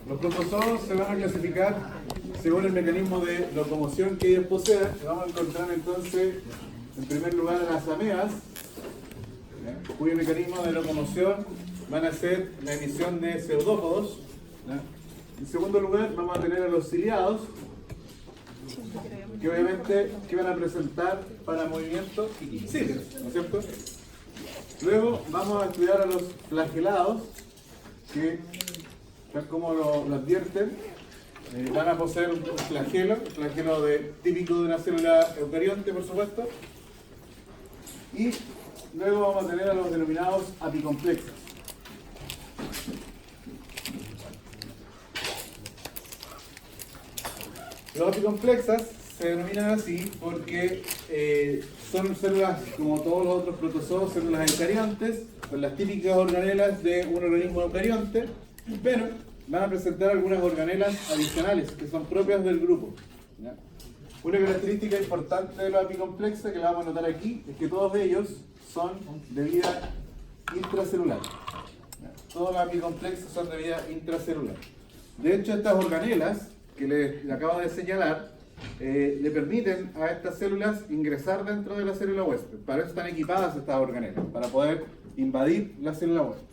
Los protozoos se van a clasificar según el mecanismo de locomoción que ellos posean. Vamos a encontrar entonces, en primer lugar, a las amebas, cuyo mecanismo de locomoción van a ser la emisión de pseudópodos. En segundo lugar, vamos a tener a los ciliados, que obviamente que van a presentar para movimiento cilios, ¿no es cierto? Luego vamos a estudiar a los flagelados, que tal como lo advierten, van a poseer un flagelo típico de una célula eucarionte, por supuesto. Y luego vamos a tener a los denominados apicomplexos. Los apicomplexas se denominan así porque son células, como todos los otros protozoos, células eucariontes, son las típicas organelas de un organismo eucarionte, pero van a presentar algunas organelas adicionales que son propias del grupo. ¿Ya? Una característica importante de los apicomplexos, que la vamos a notar aquí, es que todos ellos son de vida intracelular. ¿Ya? Todos los apicomplexos son de vida intracelular. De hecho, estas organelas que les acabo de señalar, le permiten a estas células ingresar dentro de la célula huésped. Para eso están equipadas estas organelas, para poder invadir la célula huésped.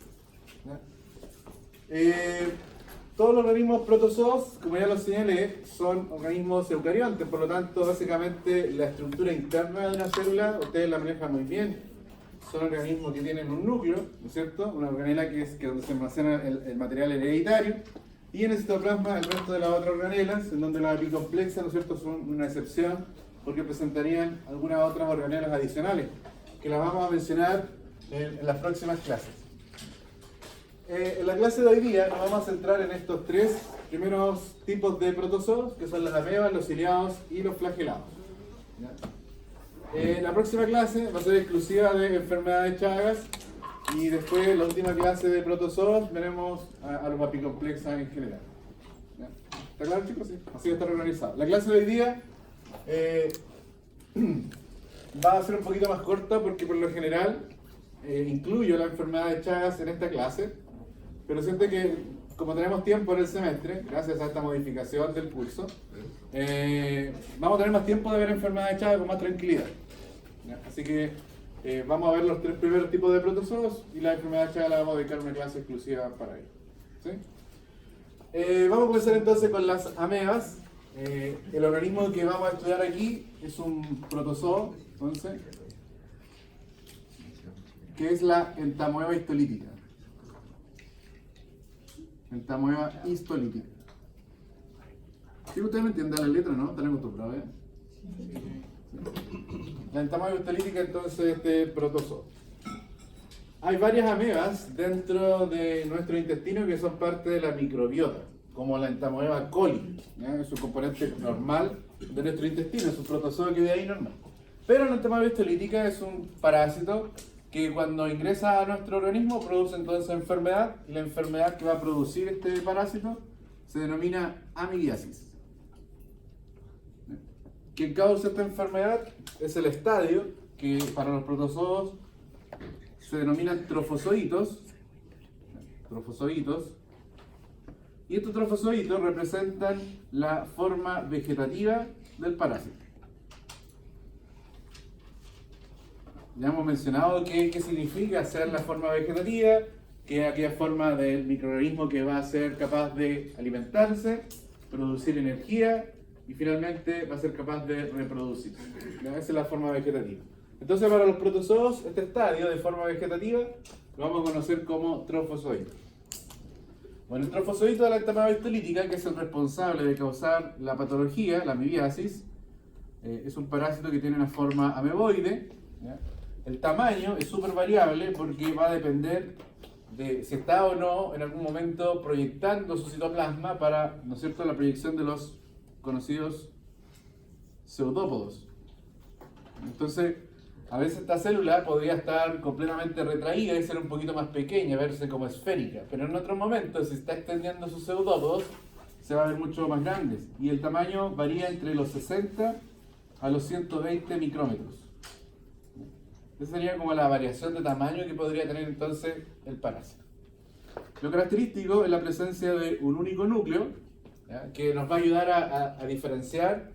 Todos los organismos protozoos, como ya lo señalé, son organismos eucariontes, por lo tanto, básicamente la estructura interna de una célula, ustedes la manejan muy bien. Son organismos que tienen un núcleo, ¿no es cierto? Una organela que es donde se almacena el material hereditario. Y en el citoplasma el resto de las otras organelas, en donde las apicomplexas, ¿no es cierto?, son una excepción, porque presentarían algunas otras organelas adicionales, que las vamos a mencionar en las próximas clases. En la clase de hoy día nos vamos a centrar en estos tres primeros tipos de protozoos, que son las amebas, los ciliados y los flagelados. La próxima clase va a ser exclusiva de enfermedades de Chagas, y después, la última clase de protozoos, veremos a los apicomplexas en general. ¿Ya? ¿Está claro, chicos? Sí. Así va a estar organizado. La clase de hoy día va a ser un poquito más corta porque por lo general incluyo la enfermedad de Chagas en esta clase, pero siento que como tenemos tiempo en el semestre, gracias a esta modificación del curso, vamos a tener más tiempo de ver enfermedad de Chagas con más tranquilidad. ¿Ya? Así que vamos a ver los tres primeros tipos de protozoos y la enfermedad de Chagas la vamos a dedicar una clase exclusiva para ello. ¿Sí? Vamos a comenzar entonces con las amebas. El organismo que vamos a estudiar aquí es un protozoo, entonces, que es la entamoeba histolítica. Entamoeba histolítica. ¿Sí ustedes me entienden la letra, no? ¿Están acostumbrados, La entamoeba histolítica, entonces, este protozoo. Hay varias amebas dentro de nuestro intestino que son parte de la microbiota, como la entamoeba coli, ¿ya? Es un componente normal de nuestro intestino, es un protozoo que vive ahí normal. Pero la entamoeba histolítica es un parásito que cuando ingresa a nuestro organismo produce entonces enfermedad, y la enfermedad que va a producir este parásito se denomina amibiasis. Quien causa esta enfermedad es el estadio, que para los protozoos se denominan trofozoitos, y estos trofozoitos representan la forma vegetativa del parásito. Ya hemos mencionado qué significa ser la forma vegetativa, que es aquella forma del microorganismo que va a ser capaz de alimentarse, producir energía y finalmente va a ser capaz de reproducirse. Esa es la forma vegetativa. Entonces, para los protozoos, este estadio de forma vegetativa lo vamos a conocer como trofozoito. Bueno, el trofozoito de la entamoeba histolítica, que es el responsable de causar la patología, la amibiasis, es un parásito que tiene una forma ameboide. ¿Ya? El tamaño es súper variable porque va a depender de si está o no en algún momento proyectando su citoplasma para, ¿no es cierto?, la proyección de los conocidos pseudópodos. Entonces, a veces esta célula podría estar completamente retraída y ser un poquito más pequeña, verse como esférica, pero en otros momentos, si está extendiendo sus pseudópodos, se va a ver mucho más grandes, y el tamaño varía entre los 60 a los 120 micrómetros. Esa sería como la variación de tamaño que podría tener entonces el parásito. Lo característico es la presencia de un único núcleo, ¿ya?, que nos va a ayudar a diferenciar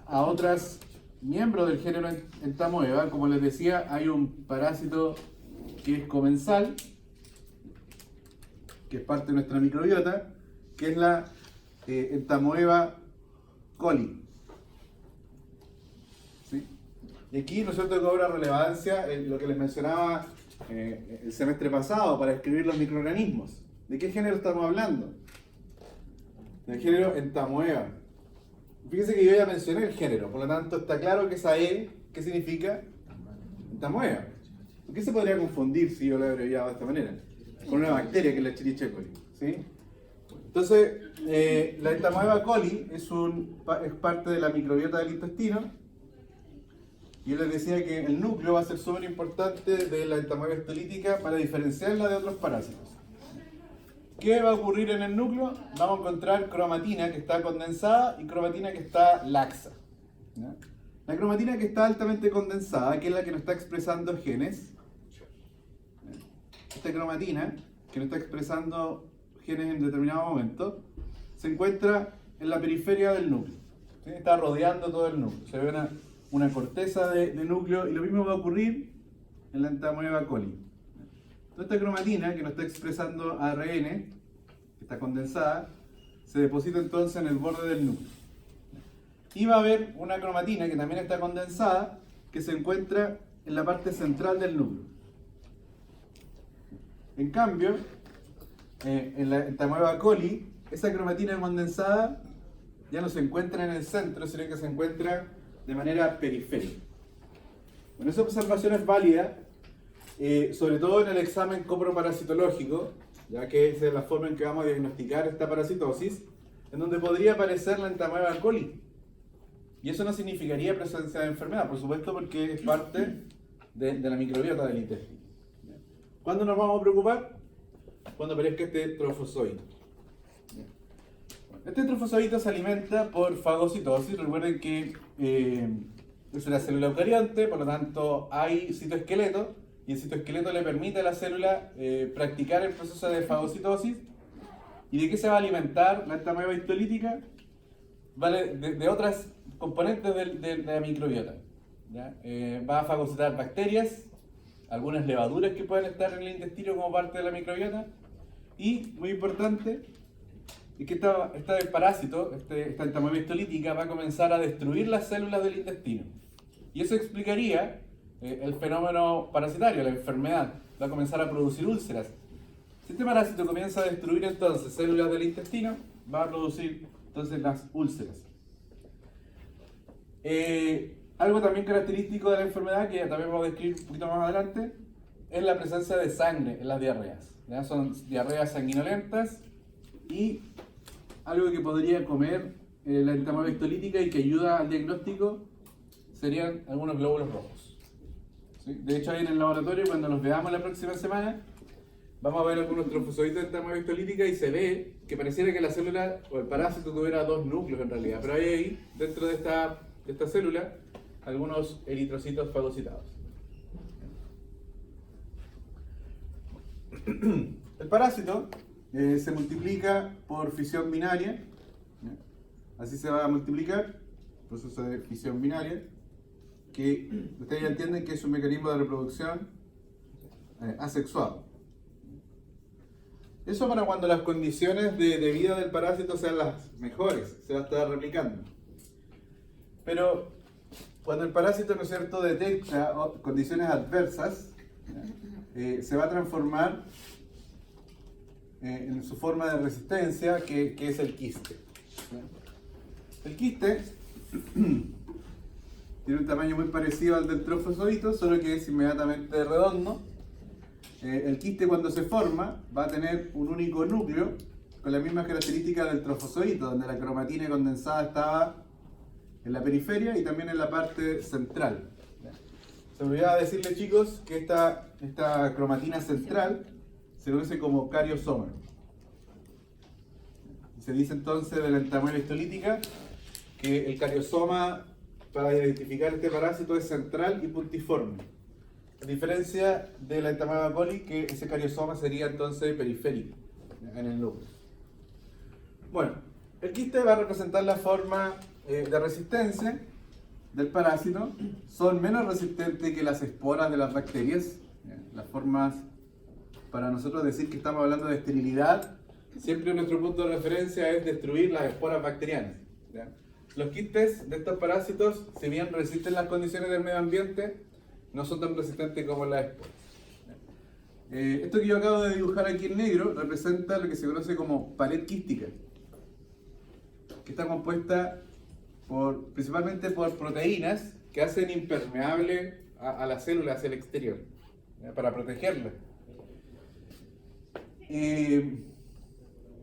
a otros miembros del género Entamoeba. Como les decía, hay un parásito que es comensal, que es parte de nuestra microbiota, que es la Entamoeba coli. ¿Sí? Y aquí, ¿no es cierto?, cobra relevancia lo que les mencionaba el semestre pasado para describir los microorganismos. ¿De qué género estamos hablando? Del género Entamoeba. Fíjense que yo ya mencioné el género, por lo tanto está claro que esa E, ¿qué significa? Entamoeba. ¿Por qué se podría confundir si yo lo he abreviado de esta manera? Con una bacteria que es la Escherichia coli, ¿sí? Entonces, la Entamoeba coli es parte de la microbiota del intestino. Y yo les decía que el núcleo va a ser súper importante de la Entamoeba histolítica para diferenciarla de otros parásitos. ¿Qué va a ocurrir en el núcleo? Vamos a encontrar cromatina que está condensada y cromatina que está laxa, ¿ya? La cromatina que está altamente condensada, que es la que nos está expresando genes, esta cromatina que nos está expresando genes en determinado momento, se encuentra en la periferia del núcleo, ¿sí? Está rodeando todo el núcleo. Se ve una corteza de núcleo, y lo mismo va a ocurrir en la Entamoeba coli. Toda esta cromatina que nos está expresando ARN, que está condensada, se deposita entonces en el borde del núcleo. Y va a haber una cromatina que también está condensada, que se encuentra en la parte central del núcleo. En cambio, en la Entamoeba coli, esa cromatina condensada ya no se encuentra en el centro, sino que se encuentra de manera periférica. Bueno, esa observación es válida, sobre todo en el examen coproparasitológico, ya que es la forma en que vamos a diagnosticar esta parasitosis, en donde podría aparecer la Entamoeba coli. Y eso no significaría presencia de enfermedad, por supuesto, porque es parte de la microbiota del intestino. ¿Cuándo nos vamos a preocupar? Cuando aparezca este trofozoito. Este trofozoito se alimenta por fagocitosis. Recuerden que es una célula eucarionte, por lo tanto hay citoesqueleto, y el citoesqueleto le permite a la célula practicar el proceso de fagocitosis. ¿Y de qué se va a alimentar la Entamoeba histolítica? Vale, de otras componentes de la microbiota, ¿ya? Va a fagocitar bacterias, algunas levaduras que pueden estar en el intestino como parte de la microbiota, y, muy importante, es que este parásito, esta Entamoeba histolítica, va a comenzar a destruir las células del intestino. Y eso explicaría el fenómeno parasitario, la enfermedad. Va a comenzar a producir úlceras. Si este parásito comienza a destruir entonces células del intestino, va a producir entonces las úlceras. Algo también característico de la enfermedad, que también vamos a describir un poquito más adelante, es la presencia de sangre en las diarreas, ¿ya? Son diarreas sanguinolentas, y algo que podría comer la Entamoeba histolítica y que ayuda al diagnóstico serían algunos glóbulos rojos, ¿sí? De hecho, ahí en el laboratorio, cuando los veamos la próxima semana, vamos a ver algunos trofozoitos de Entamoeba histolítica, y se ve que pareciera que la célula o el parásito tuviera dos núcleos en realidad, pero hay ahí, dentro de esta célula, algunos eritrocitos fagocitados. El parásito se multiplica por fisión binaria, ¿ya? Así se va a multiplicar, proceso de fisión binaria, que ustedes ya entienden que es un mecanismo de reproducción asexuado. Eso para cuando las condiciones de vida del parásito sean las mejores, se va a estar replicando. Pero cuando el parásito, ¿no es cierto?, detecta condiciones adversas, se va a transformar en su forma de resistencia, que es el quiste. El quiste tiene un tamaño muy parecido al del trofozoito, solo que es inmediatamente redondo. El quiste, cuando se forma, va a tener un único núcleo con las mismas características del trofozoito, donde la cromatina condensada estaba en la periferia y también en la parte central. Se me olvidaba decirles, chicos, que esta cromatina central se conoce como cariosoma. Se dice entonces de la Entamoeba histolítica que el cariosoma, para identificar este parásito, es central y puntiforme. a diferencia de la Entamoeba coli, que ese cariosoma sería entonces periférico en el núcleo. Bueno, el quiste va a representar la forma de resistencia del parásito. Son menos resistentes que las esporas de las bacterias. Las formas, para nosotros decir que estamos hablando de esterilidad, siempre nuestro punto de referencia es destruir las esporas bacterianas. ¿Ya? Los quistes de estos parásitos, si bien resisten las condiciones del medio ambiente, no son tan resistentes como las esporas. Esto que yo acabo de dibujar aquí en negro representa lo que se conoce como pared quística, que está compuesta principalmente por proteínas que hacen impermeable a la célula hacia el exterior, ¿ya? Para protegerla.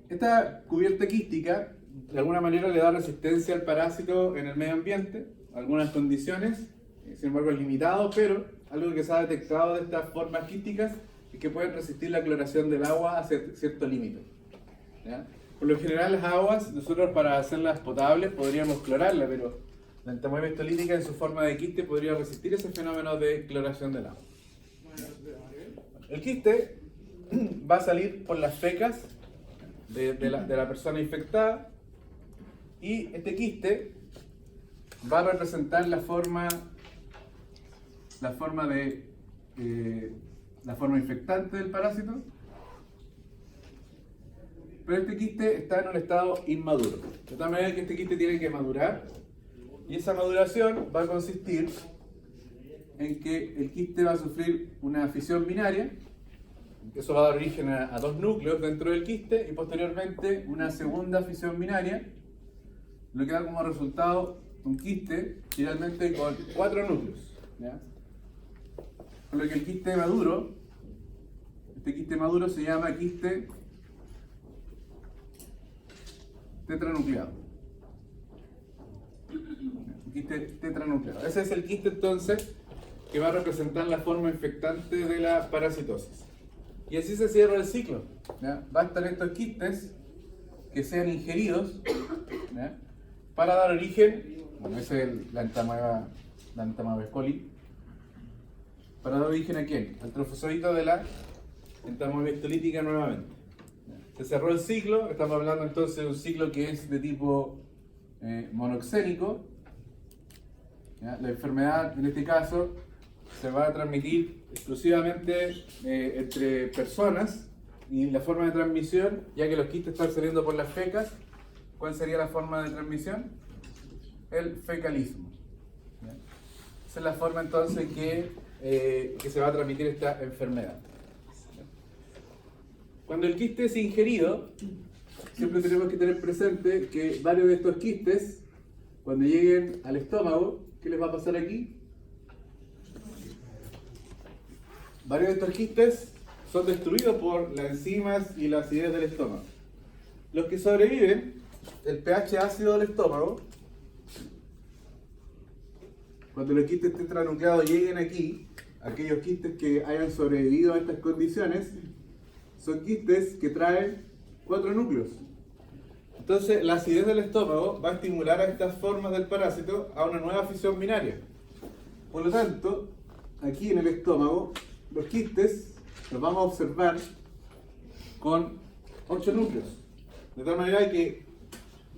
Esta cubierta quística de alguna manera le da resistencia al parásito en el medio ambiente, algunas condiciones, sin embargo es limitado, pero algo que se ha detectado de estas formas quísticas es que pueden resistir la cloración del agua a cierto límite. ¿Ya? Por lo general las aguas, nosotros para hacerlas potables podríamos clorarlas, pero la entamoeba histolítica en su forma de quiste podría resistir ese fenómeno de cloración del agua. El quiste va a salir por las fecas de la persona infectada, y este quiste va a representar la forma infectante del parásito, pero este quiste está en un estado inmaduro. De tal manera que este quiste tiene que madurar, y esa maduración va a consistir en que el quiste va a sufrir una fisión binaria. Eso va a dar origen a dos núcleos dentro del quiste y posteriormente una segunda fisión binaria, lo que da como resultado un quiste finalmente con 4 núcleos. ¿Ya? Por lo que el quiste maduro, este quiste maduro se llama quiste tetranucleado. Un quiste tetranucleado. Ese es el quiste entonces que va a representar la forma infectante de la parasitosis. Y así se cierra el ciclo. ¿Ya? Bastan estos quistes que sean ingeridos, ¿ya? Para dar origen, bueno, esa es la entamoeba coli, para dar origen ¿a quién? Al trofozoito de la entamoeba histolítica nuevamente. ¿Ya? Se cerró el ciclo, estamos hablando entonces de un ciclo que es de tipo monoxénico. ¿Ya? La enfermedad en este caso se va a transmitir exclusivamente entre personas, y la forma de transmisión, ya que los quistes están saliendo por las fecas, ¿cuál sería la forma de transmisión? El fecalismo. ¿Ya? Esa es la forma entonces que se va a transmitir esta enfermedad. ¿Ya? Cuando el quiste es ingerido, siempre tenemos que tener presente que varios de estos quistes, cuando lleguen al estómago, ¿qué les va a pasar aquí? Varios de estos quistes son destruidos por las enzimas y la acidez del estómago. Los que sobreviven, el pH ácido del estómago, cuando los quistes tetranucleados lleguen aquí, aquellos quistes que hayan sobrevivido a estas condiciones, son quistes que traen 4 núcleos. Entonces, la acidez del estómago va a estimular a estas formas del parásito a una nueva fisión binaria. Por lo tanto, aquí en el estómago, los quistes los vamos a observar con 8 núcleos. De tal manera que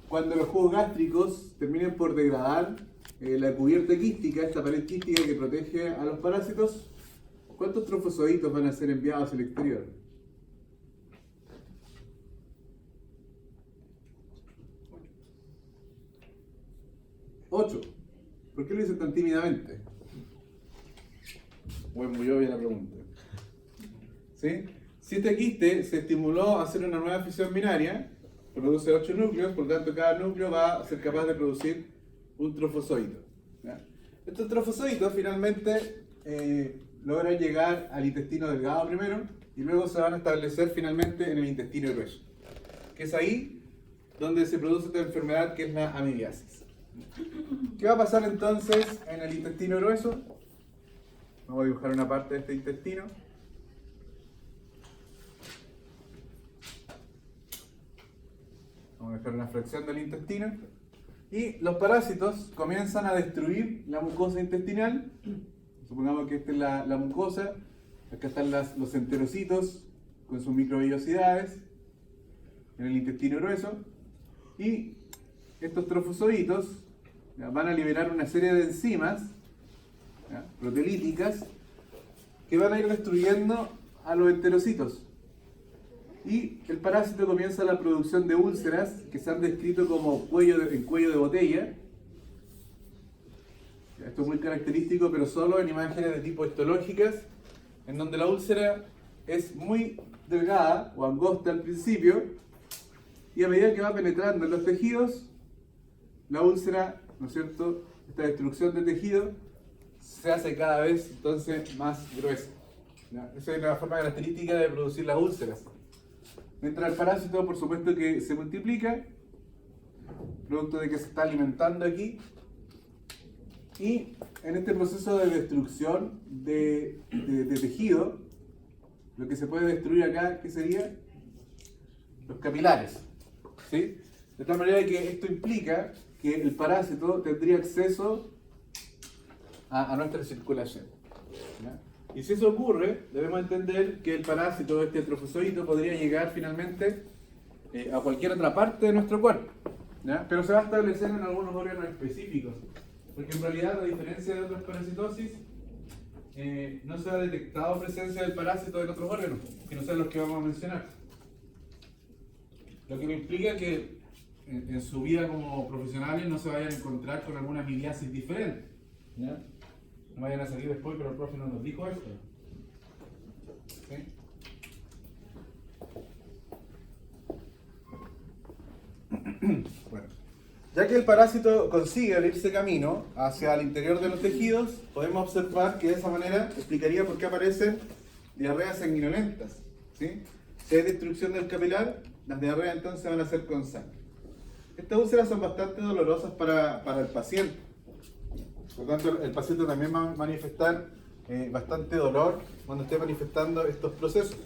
cuando los jugos gástricos terminen por degradar la cubierta quística, esta pared quística que protege a los parásitos, ¿cuántos trofozoitos van a ser enviados al exterior? 8. ¿Por qué lo dicen tan tímidamente? Bueno, muy obvia la pregunta. ¿Sí? Si este quiste se estimuló a hacer una nueva fisión binaria, produce 8 núcleos, por lo tanto cada núcleo va a ser capaz de producir un trofozoito. ¿Ya? Estos trofozoitos finalmente logran llegar al intestino delgado primero y luego se van a establecer finalmente en el intestino grueso, que es ahí donde se produce esta enfermedad que es la amibiasis. ¿Qué va a pasar entonces en el intestino grueso? Vamos a dibujar una parte de este intestino. Vamos a dejar una fracción del intestino. Y los parásitos comienzan a destruir la mucosa intestinal, Supongamos que esta es la mucosa, acá están los enterocitos con sus microvellosidades en el intestino grueso, y estos trofozoitos van a liberar una serie de enzimas proteolíticas que van a ir destruyendo a los enterocitos. Y el parásito comienza la producción de úlceras que se han descrito como cuello de botella. Esto es muy característico, pero solo en imágenes de tipo histológicas, en donde la úlcera es muy delgada o angosta al principio, y a medida que va penetrando en los tejidos, la úlcera, ¿no es cierto?, esta destrucción de tejido, se hace cada vez entonces más gruesa. Esa es la forma característica de producir las úlceras. Mientras el parásito, por supuesto, que se multiplica, producto de que se está alimentando aquí, y en este proceso de destrucción de tejido, lo que se puede destruir acá, ¿qué sería? Los capilares, ¿sí? De tal manera que esto implica que el parásito tendría acceso a nuestra circulación, ¿ya? Y si eso ocurre, debemos entender que el parásito, este trofozoito, podría llegar finalmente a cualquier otra parte de nuestro cuerpo, ¿ya? Pero se va a establecer en algunos órganos específicos, porque en realidad, a diferencia de otras parasitosis, no se ha detectado presencia del parásito en otros órganos, que no sean los que vamos a mencionar. Lo que me implica que en su vida como profesionales no se vayan a encontrar con alguna amibiasis diferente, ¿ya? No vayan a salir después, pero el profe no nos dijo esto. ¿Sí? Bueno, ya que el parásito consigue abrirse camino hacia el interior de los tejidos, podemos observar que de esa manera explicaría por qué aparecen diarreas sanguinolentas, ¿sí? Si hay destrucción del capilar, las diarreas entonces van a ser con sangre. Estas úlceras son bastante dolorosas para el paciente. Por lo tanto, el paciente también va a manifestar bastante dolor cuando esté manifestando estos procesos.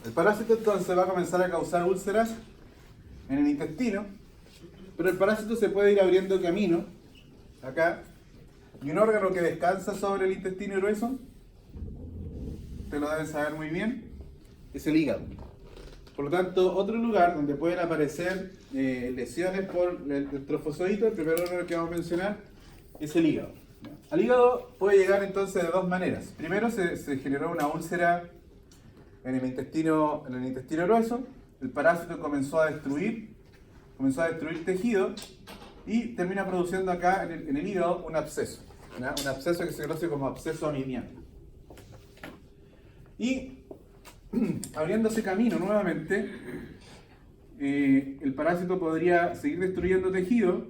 El parásito entonces va a comenzar a causar úlceras en el intestino, pero el parásito se puede ir abriendo camino acá, y un órgano que descansa sobre el intestino grueso, ustedes lo deben saber muy bien, es el hígado. Por lo tanto, otro lugar donde pueden aparecer lesiones por el trofozoito, el primer órgano que vamos a mencionar, es el hígado. Al hígado puede llegar entonces de dos maneras. Primero se generó una úlcera en el intestino grueso, el parásito comenzó a destruir tejido y termina produciendo acá en el hígado un absceso. ¿Ya? Un absceso que se conoce como absceso amibiano. Y abriéndose camino nuevamente, el parásito podría seguir destruyendo tejido,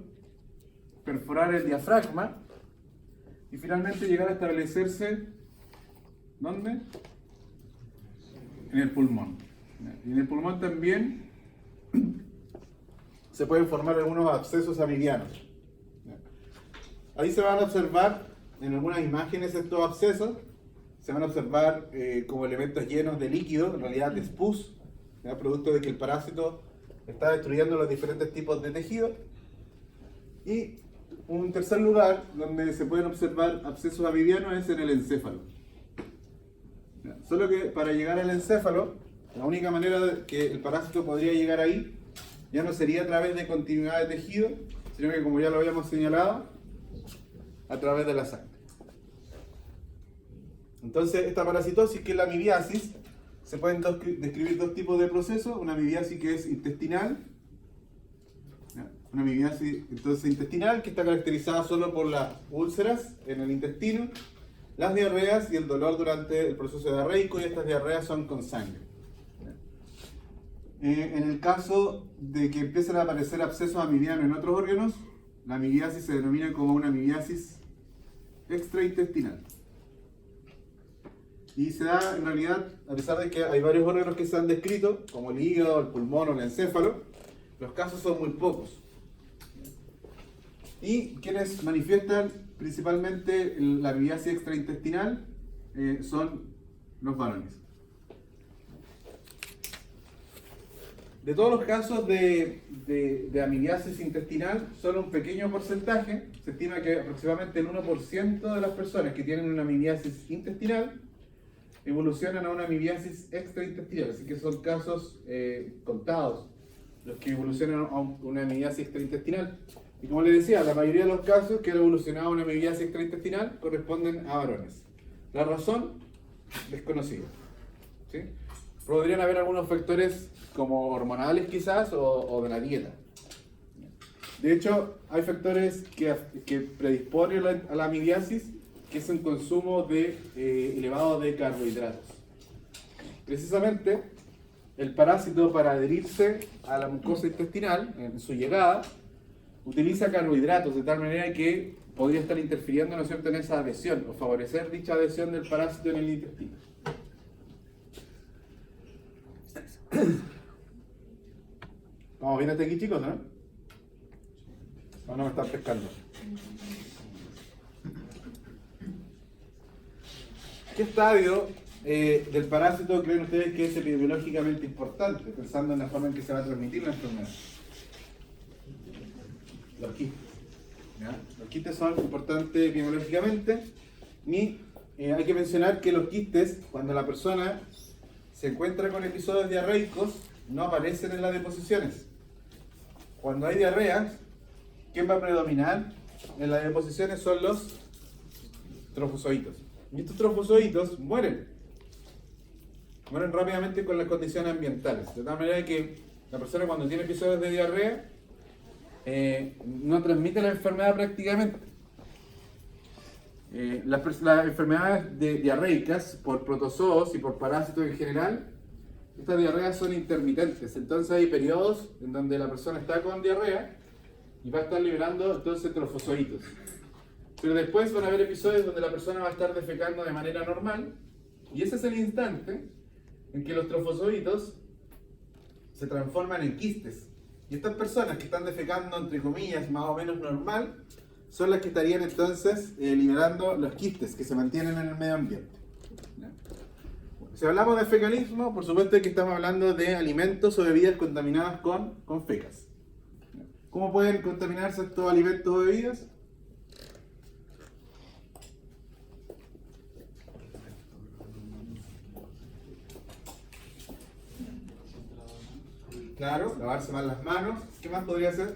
perforar el diafragma y finalmente llegar a establecerse, ¿dónde? En el pulmón. Y en el pulmón también se pueden formar algunos abscesos amibianos. Ahí se van a observar en algunas imágenes estos abscesos. Se van a observar como elementos llenos de líquido, en realidad de pus, ¿ya? Producto de que el parásito está destruyendo los diferentes tipos de tejido. Y un tercer lugar donde se pueden observar abscesos amibianos es en el encéfalo. ¿Ya? Solo que para llegar al encéfalo, la única manera que el parásito podría llegar ahí ya no sería a través de continuidad de tejido, sino que, como ya lo habíamos señalado, a través de la sangre. Entonces, esta parasitosis, que es la amibiasis, se pueden describir dos tipos de procesos: una amibiasis que es intestinal, ¿ya? Una amibiasis entonces intestinal, que está caracterizada solo por las úlceras en el intestino, las diarreas y el dolor durante el proceso diarreico, y estas diarreas son con sangre. En el caso de que empiecen a aparecer abscesos amibianos en otros órganos, la amibiasis se denomina como una amibiasis extraintestinal. Y se da en realidad, a pesar de que hay varios órganos que se han descrito, como el hígado, el pulmón o el encéfalo, los casos son muy pocos. Y quienes manifiestan principalmente la amibiasis extraintestinal son los varones. de todos los casos de amibiasis intestinal, solo un pequeño porcentaje, se estima que aproximadamente el 1% de las personas que tienen una amibiasis intestinal evolucionan a una amibiasis extraintestinal, así que son casos contados los que evolucionan a una amibiasis extraintestinal. Y como les decía, la mayoría de los casos que han evolucionado a una amibiasis extraintestinal corresponden a varones. La razón, desconocida. ¿Sí? Podrían haber algunos factores como hormonales quizás o de la dieta. De hecho, hay factores que predisponen a la amibiasis, que es un consumo elevado de carbohidratos. Precisamente, el parásito para adherirse a la mucosa intestinal, en su llegada, utiliza carbohidratos de tal manera que podría estar interfiriendo, ¿no es cierto?, en esa adhesión o favorecer dicha adhesión del parásito en el intestino. ¿Vamos bien hasta aquí, chicos, no? ¿O no me están pescando? ¿Qué estadio del parásito creen ustedes que es epidemiológicamente importante, pensando en la forma en que se va a transmitir la enfermedad? Los quistes. ¿Ya? Los quistes son importantes epidemiológicamente y hay que mencionar que los quistes, cuando la persona se encuentra con episodios diarreicos, no aparecen en las deposiciones. Cuando hay diarrea, ¿quién va a predominar en las deposiciones? Son los trofozoitos. Y estos trofozoitos mueren rápidamente con las condiciones ambientales, de tal manera que la persona cuando tiene episodios de diarrea no transmite la enfermedad prácticamente. Las enfermedades diarreicas por protozoos y por parásitos en general, estas diarreas son intermitentes, entonces hay periodos en donde la persona está con diarrea y va a estar liberando entonces trofozoitos. Pero después van a haber episodios donde la persona va a estar defecando de manera normal y ese es el instante en que los trofozoitos se transforman en quistes. Y estas personas que están defecando, entre comillas, más o menos normal, son las que estarían entonces liberando los quistes que se mantienen en el medio ambiente. ¿Ya? Si hablamos de fecalismo, por supuesto que estamos hablando de alimentos o bebidas contaminadas con fecas. ¿Cómo pueden contaminarse estos alimentos o bebidas? Claro, lavarse mal las manos. ¿Qué más podría ser?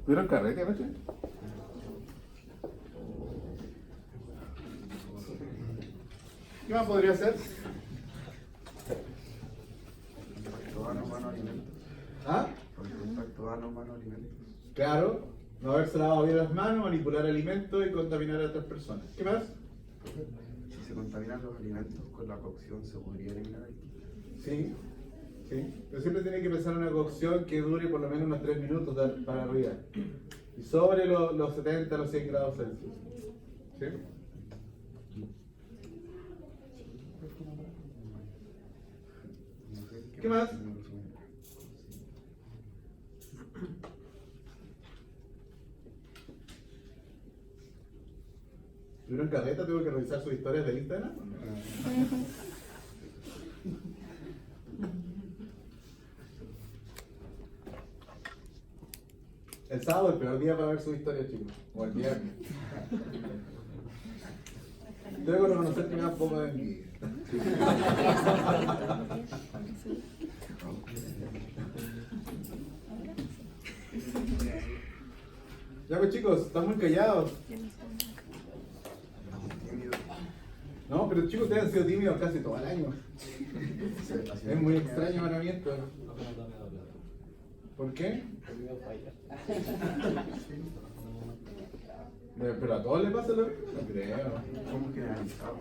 ¿Tuvieron carrete anoche? ¿Qué más podría ser? ¿Ah? Contacto ano-mano alimentos. Claro, no haberse lavado bien las manos, manipular alimentos y contaminar a otras personas. ¿Qué más? Si se contaminan los alimentos con la cocción, ¿se podría eliminar el quiste? Sí, sí. Pero siempre tiene que pensar en una cocción que dure por lo menos unos 3 minutos para arriba. Y sobre los 70, los 100 grados Celsius. ¿Sí? ¿Qué más? ¿Tuvieron carreta? ¿Tuvo que revisar sus historias de Instagram? El sábado es el peor día para ver sus historias, chicos. O el viernes. Debo reconocer que me da un poco de envidia. Ya pues chicos, están muy callados. No, pero chicos, ustedes han sido tímidos casi todo el año. Es muy extraño para mí esto. ¿Por qué? Pero a todos les pasa lo mismo. No creo. ¿Cómo generalizado?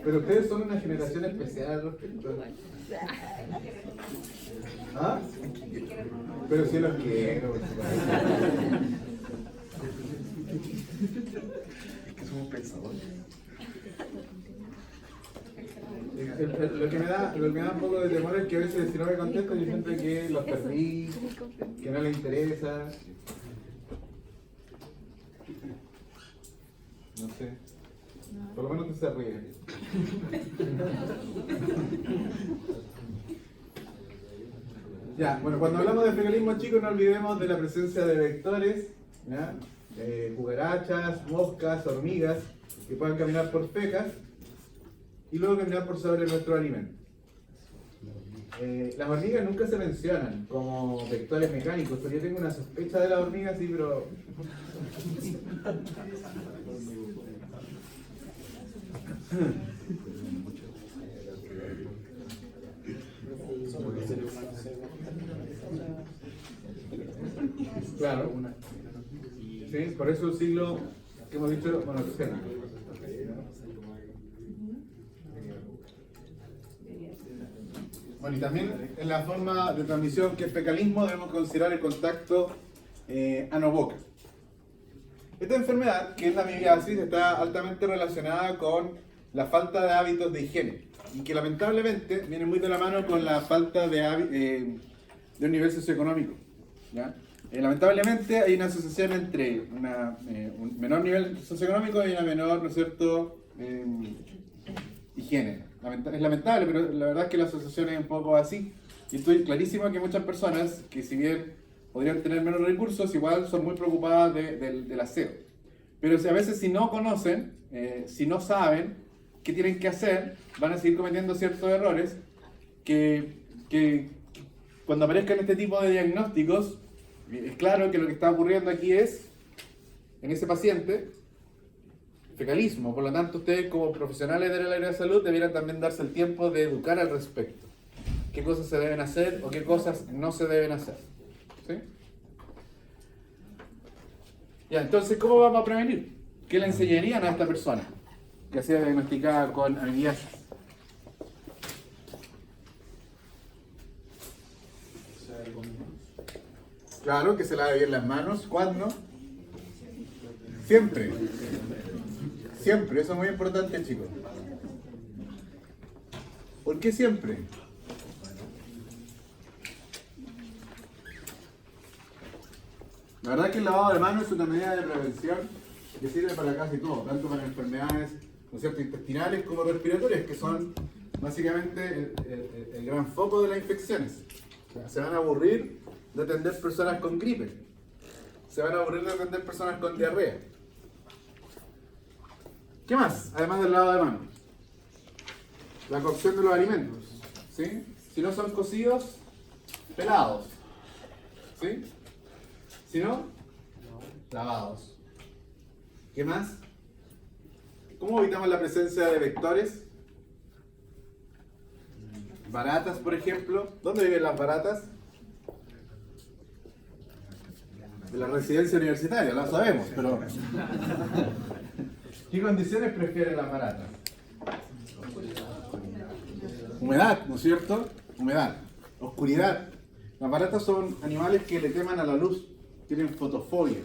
Pero ustedes son una generación especial al respecto. ¿Ah? Pero sí los quiero. Es que somos pensadores. Lo que me da un poco de temor es que a veces si no me contestan yo siento que los perdí, que no les interesa. No sé. Por lo menos te se ríe. Ya, bueno, cuando hablamos de fecalismo, chicos, no olvidemos de la presencia de vectores, ¿ya? Cucarachas, moscas, hormigas, que puedan caminar por fecas y luego caminar por sobre nuestro alimento. Las hormigas nunca se mencionan como vectores mecánicos, pero yo tengo una sospecha de las hormigas, sí, pero... Claro, sí, por eso el siglo que hemos dicho, bueno, tercero. Bueno, y también en la forma de transmisión que es fecalismo debemos considerar el contacto ano-boca. Esta enfermedad, que es la amibiasis, está altamente relacionada con la falta de hábitos de higiene y que lamentablemente viene muy de la mano con la falta de un nivel socioeconómico, ¿ya? Lamentablemente hay una asociación entre un menor nivel socioeconómico y una menor, ¿no es cierto?, higiene. Es lamentable, pero la verdad es que la asociación es un poco así. Y estoy clarísimo que muchas personas que si bien podrían tener menos recursos, igual son muy preocupadas del aseo. Pero a veces si no conocen, si no saben qué tienen que hacer, van a seguir cometiendo ciertos errores que cuando aparezcan este tipo de diagnósticos, es claro que lo que está ocurriendo aquí es, en ese paciente, fecalismo. Por lo tanto, ustedes como profesionales del área de salud debieran también darse el tiempo de educar al respecto. Qué cosas se deben hacer o qué cosas no se deben hacer. ¿Sí? Ya, entonces, ¿cómo vamos a prevenir? ¿Qué le enseñarían a esta persona que ha sido diagnosticada con amibiasis? Claro, que se lave bien las manos. ¿Cuándo? Siempre. Siempre, eso es muy importante, chicos. ¿Por qué siempre? La verdad es que el lavado de manos es una medida de prevención que sirve para casi todo, tanto para enfermedades, ¿no es cierto?, intestinales como respiratorias, que son básicamente el gran foco de las infecciones. O sea, se van a aburrir de atender personas con gripe, se van a aburrir de atender personas con diarrea. ¿Qué más? Además del lavado de manos. La cocción de los alimentos, ¿sí? Si no son cocidos, pelados, ¿sí? Si no, lavados. ¿Qué más? ¿Cómo evitamos la presencia de vectores? Baratas, por ejemplo. ¿Dónde viven las baratas? De la residencia universitaria, lo sabemos, pero... ¿Qué condiciones prefieren las baratas? Humedad, ¿no es cierto? Humedad. Oscuridad. Las baratas son animales que le teman a la luz, tienen fotofobia.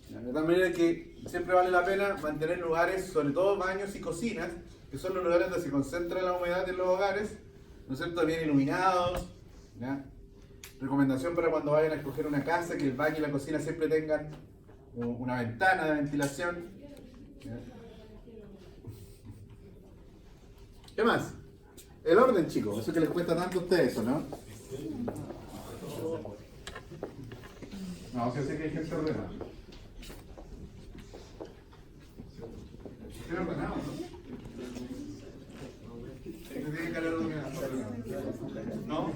De tal manera que siempre vale la pena mantener lugares, sobre todo baños y cocinas, que son los lugares donde se concentra la humedad en los hogares, ¿no es cierto?, bien iluminados, ¿ya? Recomendación para cuando vayan a escoger una casa, que el baño y la cocina siempre tengan una ventana de ventilación, ¿ya? ¿Qué más? El orden, chicos, eso que les cuesta tanto a ustedes, ¿o no? No, sé que hay gente ordenada. ¿Estoy ordenado, no? ¿Este tiene que haber ordenado? ¿No?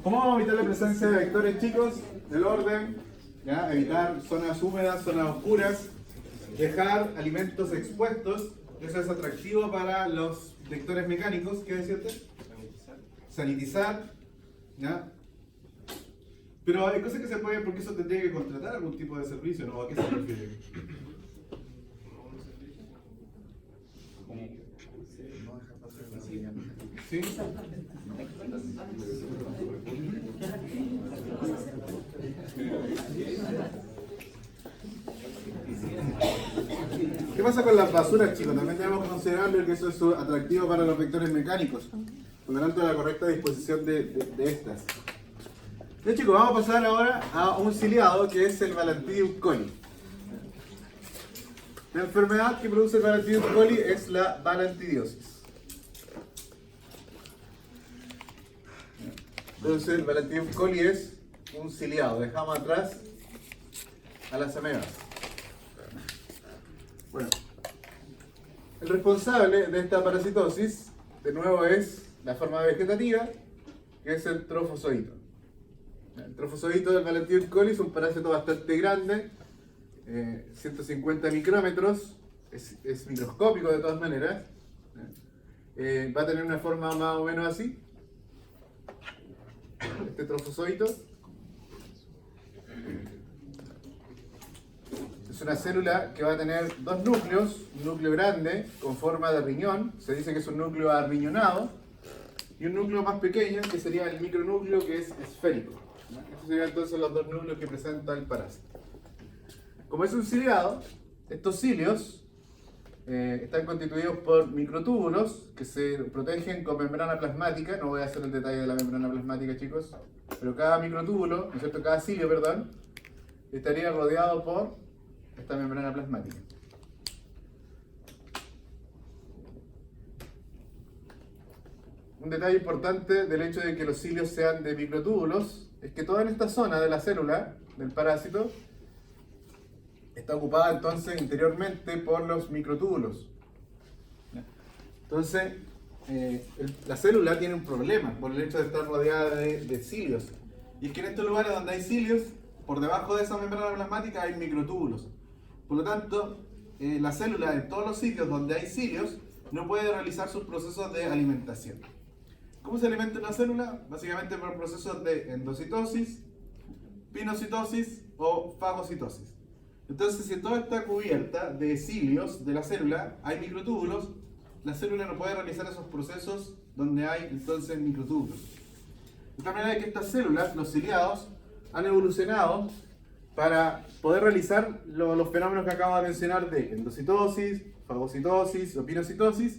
¿Cómo vamos a evitar la presencia de vectores, chicos? El orden, ¿ya? Evitar zonas húmedas, zonas oscuras, dejar alimentos expuestos, eso es atractivo para los vectores mecánicos, ¿qué decirte? Sanitizar, ¿ya? Pero hay cosas que se pueden, porque eso tendría que contratar algún tipo de servicio, ¿no? ¿A qué se refiere? ¿Sí? ¿Qué pasa con las basuras, chicos? También debemos considerarlo que eso es atractivo para los vectores mecánicos, por lo tanto la correcta disposición de estas. Bien, chicos, vamos a pasar ahora a un ciliado que es el Balantidium coli. La enfermedad que produce el Bacillus coli es la balantidiosis. Entonces, el Bacillus coli es un ciliado. Dejamos atrás a las amebas. Bueno, el responsable de esta parasitosis, de nuevo, es la forma vegetativa, que es el trofozoito. El trofozoito del Bacillus coli es un parásito bastante grande, 150 micrómetros, es microscópico de todas maneras. Va a tener una forma más o menos así, este trofozoito. Es una célula que va a tener dos núcleos, un núcleo grande con forma de riñón, se dice que es un núcleo arriñonado, y un núcleo más pequeño que sería el micronúcleo, que es esférico. Estos serían entonces los dos núcleos que presenta el parásito. Como es un ciliado, estos cilios están constituidos por microtúbulos que se protegen con membrana plasmática. No voy a hacer el detalle de la membrana plasmática, chicos, pero cada microtúbulo, ¿no es cierto? Cada cilio, perdón, estaría rodeado por esta membrana plasmática. Un detalle importante del hecho de que los cilios sean de microtúbulos es que toda esta zona de la célula del parásito está ocupada entonces interiormente por los microtúbulos. Entonces, la célula tiene un problema por el hecho de estar rodeada de cilios. Y es que en estos lugares donde hay cilios, por debajo de esa membrana plasmática hay microtúbulos. Por lo tanto, la célula en todos los sitios donde hay cilios no puede realizar sus procesos de alimentación. ¿Cómo se alimenta una célula? Básicamente por procesos de endocitosis, pinocitosis o fagocitosis. Entonces, si toda está cubierta de cilios de la célula, hay microtúbulos, la célula no puede realizar esos procesos donde hay entonces microtúbulos. De tal manera que estas células, los ciliados, han evolucionado para poder realizar los fenómenos que acabo de mencionar de endocitosis, fagocitosis o pinocitosis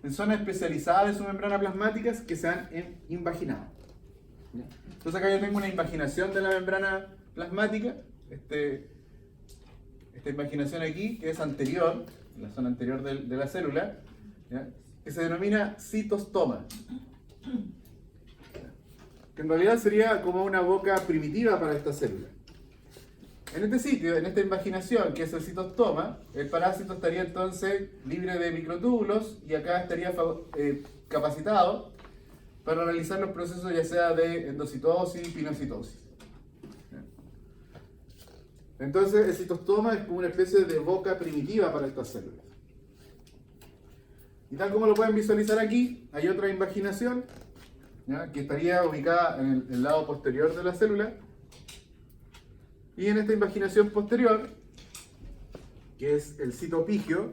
en zonas especializadas de su membrana plasmáticas que se han invaginado. Entonces acá yo tengo una invaginación de la membrana plasmática, esta invaginación aquí, que es anterior, en la zona anterior de la célula, ¿ya? Que se denomina citostoma, que en realidad sería como una boca primitiva para esta célula. En este sitio, en esta invaginación, que es el citostoma, el parásito estaría entonces libre de microtúbulos y acá estaría capacitado para realizar los procesos ya sea de endocitosis, pinocitosis. Entonces el citostoma es como una especie de boca primitiva para estas células. Y tal como lo pueden visualizar aquí, hay otra invaginación, ¿ya? Que estaría ubicada en el lado posterior de la célula. Y en esta invaginación posterior, que es el citopigio,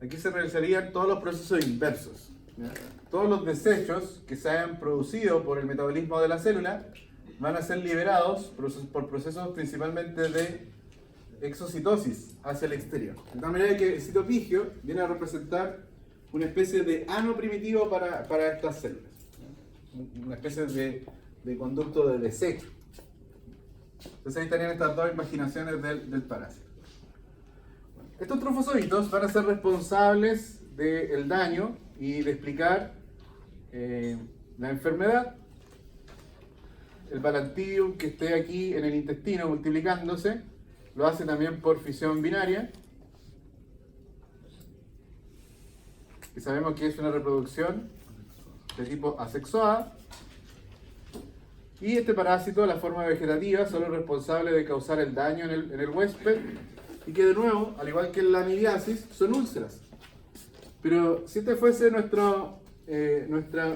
aquí se realizarían todos los procesos inversos, ¿ya? Todos los desechos que se hayan producido por el metabolismo de la célula van a ser liberados por procesos principalmente de exocitosis hacia el exterior. De tal manera que el citopigio viene a representar una especie de ano primitivo para estas células, ¿ya? Una especie de conducto de desecho. Entonces ahí estarían estas dos imaginaciones del parásito. Estos trofozoitos van a ser responsables del daño y de explicar la enfermedad. El Balantidium que esté aquí en el intestino multiplicándose lo hace también por fisión binaria, y sabemos que es una reproducción de tipo asexuada. Y este parásito, la forma vegetativa, solo es responsable de causar el daño en el huésped, y que de nuevo, al igual que en la amibiasis, son úlceras. Pero si este fuese nuestra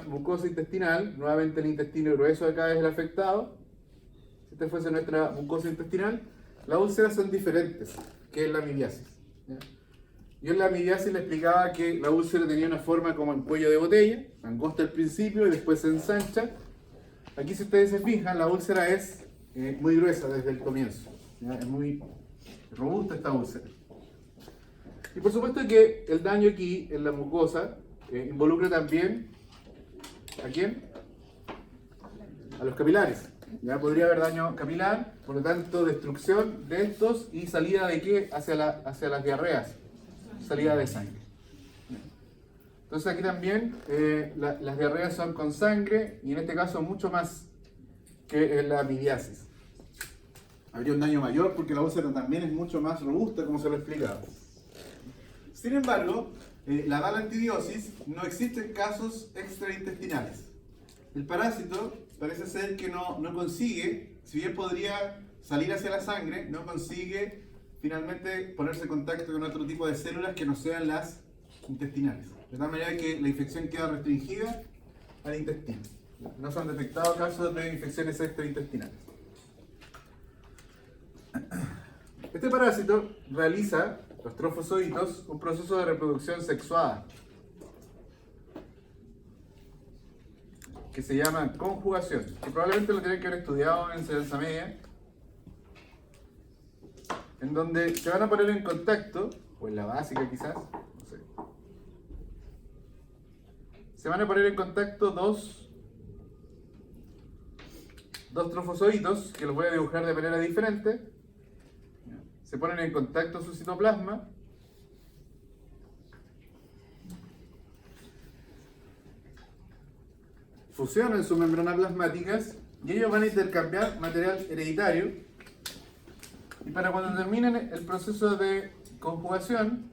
mucosa intestinal, nuevamente el intestino grueso acá es el afectado, si este fuese nuestra mucosa intestinal, las úlceras son diferentes que en la amibiasis, ¿ya? Yo en la amibiasis le explicaba que la úlcera tenía una forma como en cuello de botella, angosta al principio y después se ensancha. Aquí, si ustedes se fijan, la úlcera es muy gruesa desde el comienzo, ¿ya? Es muy robusta esta úlcera. Y por supuesto que el daño aquí en la mucosa involucra también ¿a quién? A los capilares. Ya podría haber daño capilar, por lo tanto destrucción de estos y salida de qué hacia las diarreas, salida de sangre. Entonces aquí también las diarreas son con sangre y en este caso mucho más que en la amibiasis. Habría un daño mayor porque la úlcera también es mucho más robusta, como se lo he explicado. Sin embargo, la balantidiosis no existen casos extraintestinales. El parásito parece ser que no consigue, si bien podría salir hacia la sangre, no consigue finalmente ponerse en contacto con otro tipo de células que no sean las intestinales. De tal manera que la infección queda restringida al intestino. No se han detectado casos de infecciones extraintestinales. Este parásito realiza, los trofozoitos, un proceso de reproducción sexuada que se llama conjugación, que probablemente lo tienen que haber estudiado en enseñanza media, en donde se van a poner en contacto, o en la básica quizás, no sé. Se van a poner en contacto dos trofozoitos, que los voy a dibujar de manera diferente. Se ponen en contacto su citoplasma. Fusionan sus membranas plasmáticas y ellos van a intercambiar material hereditario. Y para cuando terminen el proceso de conjugación,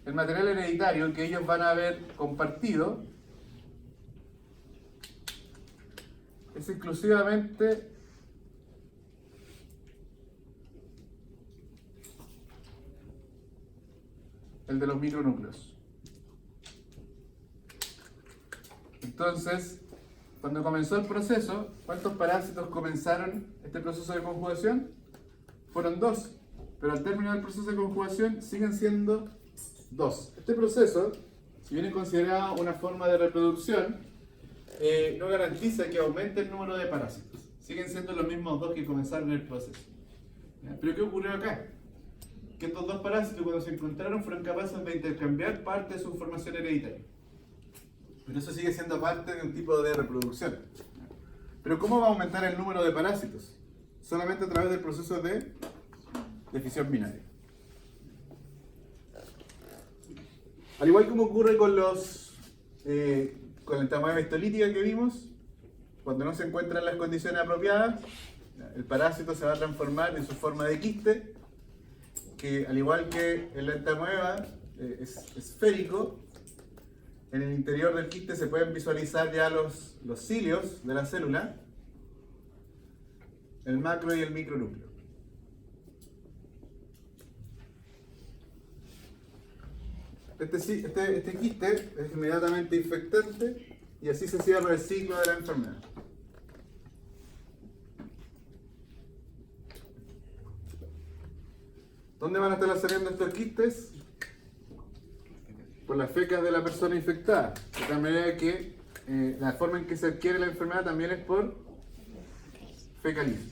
el material hereditario que ellos van a haber compartido es exclusivamente el de los micronúcleos. Entonces, cuando comenzó el proceso, ¿cuántos parásitos comenzaron este proceso de conjugación? Fueron 2, pero al terminar el proceso de conjugación siguen siendo 2. Este proceso, si bien es considerado una forma de reproducción, no garantiza que aumente el número de parásitos. Siguen siendo los mismos 2 que comenzaron el proceso. ¿Ya? ¿Pero qué ocurrió acá? Que estos 2 parásitos, cuando se encontraron, fueron capaces de intercambiar parte de su información hereditaria. Pero eso sigue siendo parte de un tipo de reproducción. Pero ¿cómo va a aumentar el número de parásitos? Solamente a través del proceso de fisión binaria. Al igual como ocurre con con el tamaño histolítica que vimos, cuando no se encuentran las condiciones apropiadas, el parásito se va a transformar en su forma de quiste, que al igual que el entamoeba es esférico. En el interior del quiste se pueden visualizar ya los cilios de la célula, el macro y el micronúcleo. Este quiste es inmediatamente infectante y así se cierra el ciclo de la enfermedad. ¿Dónde van a estar saliendo estos quistes? Por las fecas de la persona infectada. De tal manera que la forma en que se adquiere la enfermedad también es por fecalización.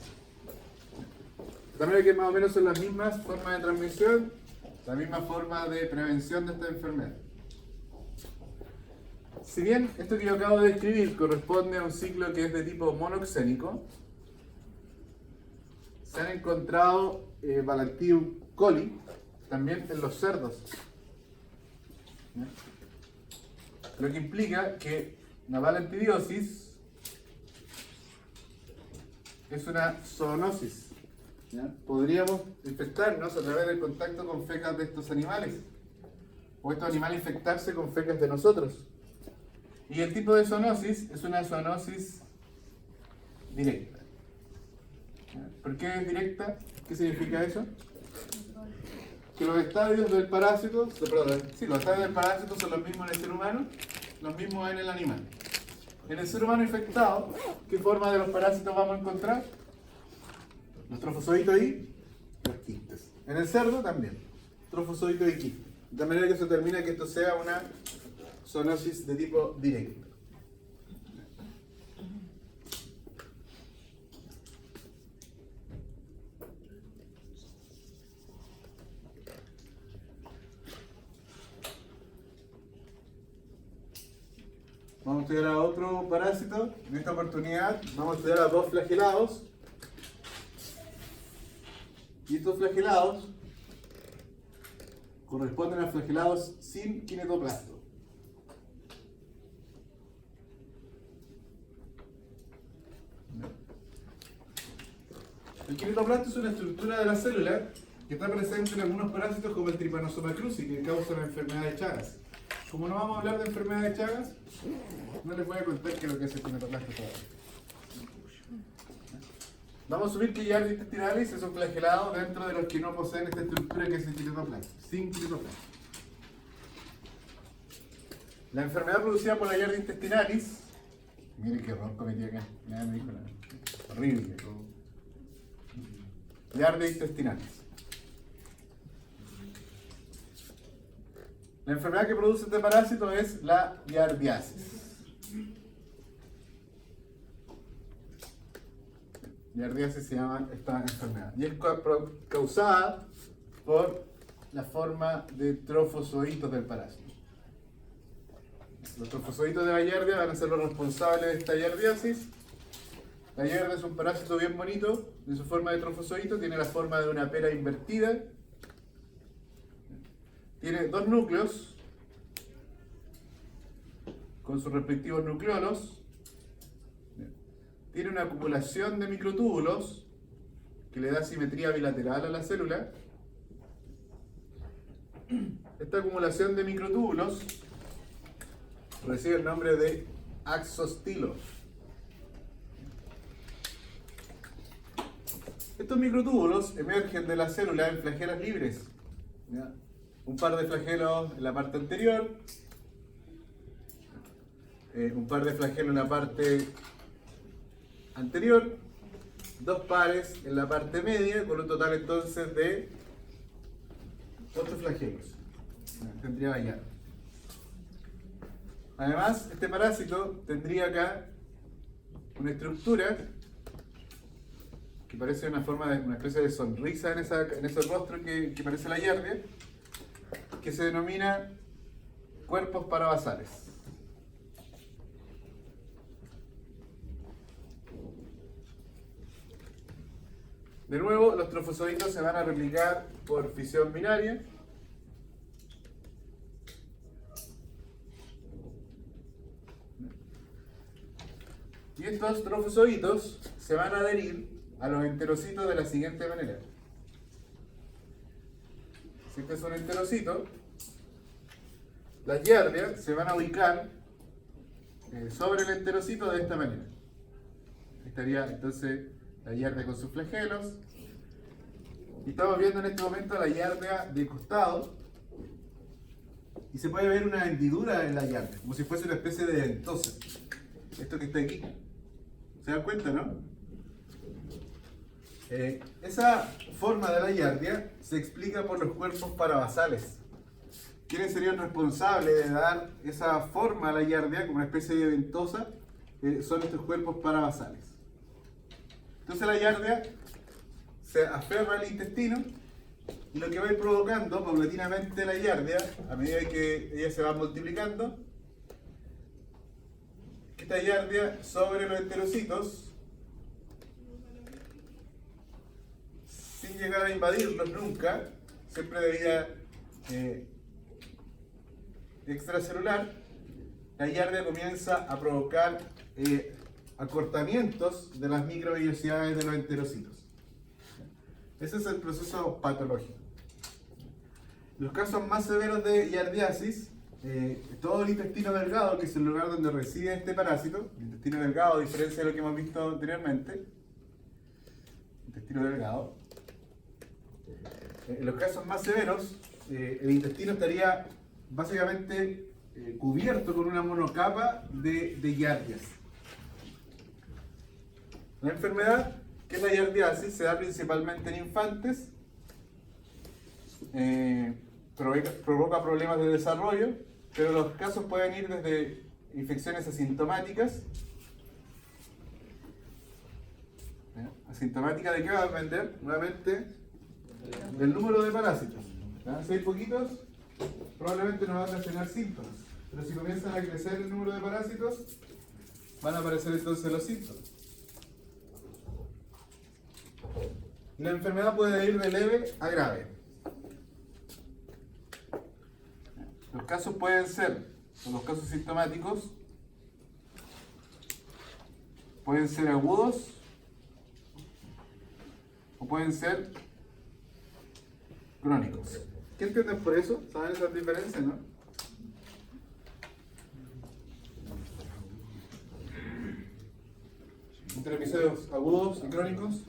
De tal manera que más o menos son las mismas formas de transmisión, la misma forma de prevención de esta enfermedad. Si bien esto que yo acabo de describir corresponde a un ciclo que es de tipo monoxénico, se han encontrado Balantium coli también en los cerdos. Lo que implica que la balantidiosis es una zoonosis. ¿Ya? Podríamos infectarnos a través del contacto con fecas de estos animales, o estos animales infectarse con fecas de nosotros. Y el tipo de zoonosis es una zoonosis directa. ¿Ya? ¿Por qué es directa? ¿Qué significa eso? Que los estadios del parásito, los estadios del parásito son los mismos en el ser humano, los mismos en el animal. En el ser humano infectado, ¿qué forma de los parásitos vamos a encontrar? Los trofozoitos y los quistes. En el cerdo también, trofozoitos y quistes. De manera que eso determina que esto sea una zoonosis de tipo directo. Vamos a estudiar a otro parásito. En esta oportunidad vamos a estudiar a dos flagelados. Y estos flagelados corresponden a flagelados sin kinetoplasto. El kinetoplasto es una estructura de la célula que está presente en algunos parásitos como el Trypanosoma cruzi, que causa la enfermedad de Chagas. Como no vamos a hablar de enfermedad de Chagas, no les voy a contar qué es lo que es el kinetoplasto todavía. Vamos a asumir que Giardia intestinalis es un flagelado dentro de los que no poseen esta estructura que es el kinetoplasto, sin kinetoplasto. La enfermedad producida por la Giardia intestinalis, miren qué error cometí acá, nada me dijo nada, horrible. Giardia intestinalis. La enfermedad que produce este parásito es la giardiasis. Giardiasis se llama esta enfermedad. Y es causada por la forma de trofozoitos del parásito. Los trofozoitos de la giardia van a ser los responsables de esta giardiasis. La giardia es un parásito bien bonito, en su forma de trofozoito, tiene la forma de una pera invertida. Tiene dos núcleos, con sus respectivos nucleolos. Tiene una acumulación de microtúbulos, que le da simetría bilateral a la célula. Esta acumulación de microtúbulos recibe el nombre de axostilo. Estos microtúbulos emergen de la célula en flagelos libres. ¿Ya? Un par de flagelos en la parte anterior, un par de flagelos en la parte anterior, dos pares en la parte media, con un total entonces de 8 flagelos. Tendría la giardia. Además, este parásito tendría acá una estructura que parece una forma de una especie de sonrisa en ese rostro que parece la giardia, que se denomina cuerpos parabasales. De nuevo, los trofozoitos se van a replicar por fisión binaria. Y estos trofozoitos se van a adherir a los enterocitos de la siguiente manera. Si este es un enterocito, las giardias se van a ubicar sobre el enterocito de esta manera. Estaría entonces la giardia con sus flagelos. Y estamos viendo en este momento la giardia de costado. Y se puede ver una hendidura en la giardia, como si fuese una especie de ventosa. Esto que está aquí. ¿Se dan cuenta, no? Esa forma de la giardia se explica por los cuerpos parabasales. ¿Quiénes serían responsables de dar esa forma a la giardia como una especie de ventosa? Son estos cuerpos parabasales. Entonces la giardia se aferra al intestino y lo que va a ir provocando paulatinamente la giardia, a medida que ella se va multiplicando, que esta giardia sobre los enterocitos, sin llegar a invadirlos nunca, siempre de vida extracelular, la giardia comienza a provocar acortamientos de las microvellosidades de los enterocitos. Ese es el proceso patológico. Los casos más severos de giardiasis, todo el intestino delgado, que es el lugar donde reside este parásito, el intestino delgado, a diferencia de lo que hemos visto anteriormente, intestino delgado, en los casos más severos, el intestino estaría básicamente cubierto con una monocapa de giardias. La enfermedad, que es la giardiasis, se da principalmente en infantes, provoca problemas de desarrollo, pero los casos pueden ir desde infecciones asintomáticas. ¿Asintomática de qué va a depender? Nuevamente, del número de parásitos. Si hay poquitos, probablemente no van a tener síntomas. Pero si comienzan a crecer el número de parásitos, van a aparecer entonces los síntomas. La enfermedad puede ir de leve a grave. Los casos pueden ser, los casos sintomáticos, pueden ser agudos o pueden ser crónicos. ¿Qué entienden por eso? ¿Saben esas diferencias, no? Entre episodios agudos y crónicos.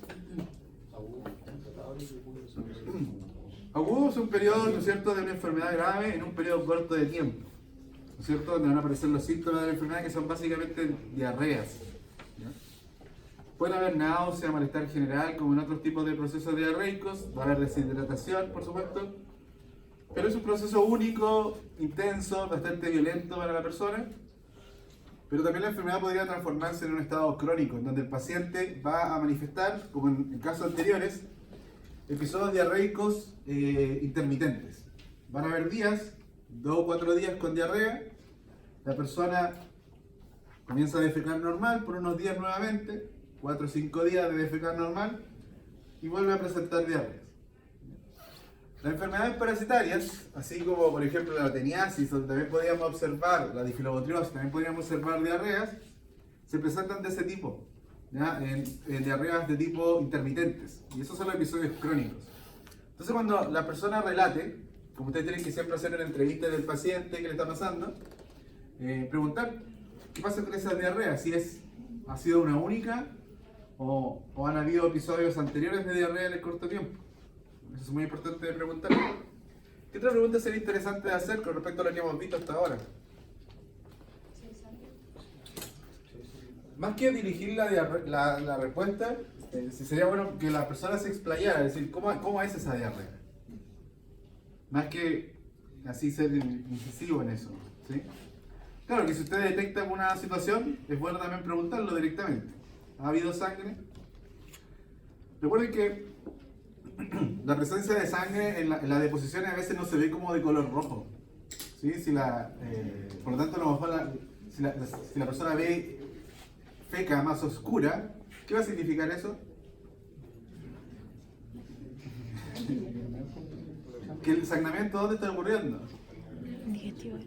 Agudo es un periodo, ¿no es cierto?, de una enfermedad grave en un periodo corto de tiempo, ¿no es cierto?, donde van a aparecer los síntomas de la enfermedad, que son básicamente diarreas, ¿ya? Puede haber náusea, malestar general, como en otros tipos de procesos diarreicos, va a haber deshidratación, por supuesto, pero es un proceso único, intenso, bastante violento para la persona. Pero también la enfermedad podría transformarse en un estado crónico, en donde el paciente va a manifestar, como en casos anteriores, episodios diarreicos intermitentes. Van a haber días, 2 o 4 días con diarrea, la persona comienza a defecar normal por unos días nuevamente, 4 o 5 días de defecar normal, y vuelve a presentar diarreas. Las enfermedades parasitarias, así como por ejemplo la teniasis, donde también podríamos observar la difilobotriosis, también podríamos observar diarreas, se presentan de ese tipo, ¿ya? En diarreas de tipo intermitentes, y esos son los episodios crónicos. Entonces cuando la persona relate, como ustedes tienen que siempre hacer una entrevista del paciente, qué le está pasando, preguntar qué pasa con esas diarreas, si ha sido una única o han habido episodios anteriores de diarrea en el corto tiempo. Eso es muy importante de preguntar. ¿Qué otra pregunta sería interesante de hacer con respecto a lo que hemos visto hasta ahora? Más que dirigir la respuesta, sería bueno que la persona se explayara, es decir, ¿cómo es esa diarrea? Más que así ser incisivo en eso, ¿sí? Claro que si usted detecta alguna situación, es bueno también preguntarlo directamente. ¿Ha habido sangre? Recuerden que la presencia de sangre en las deposiciones a veces no se ve como de color rojo, ¿sí? Por lo tanto, a lo mejor si la persona ve feca más oscura, ¿qué va a significar eso? Que el sangramiento, ¿dónde está ocurriendo? Digestivo.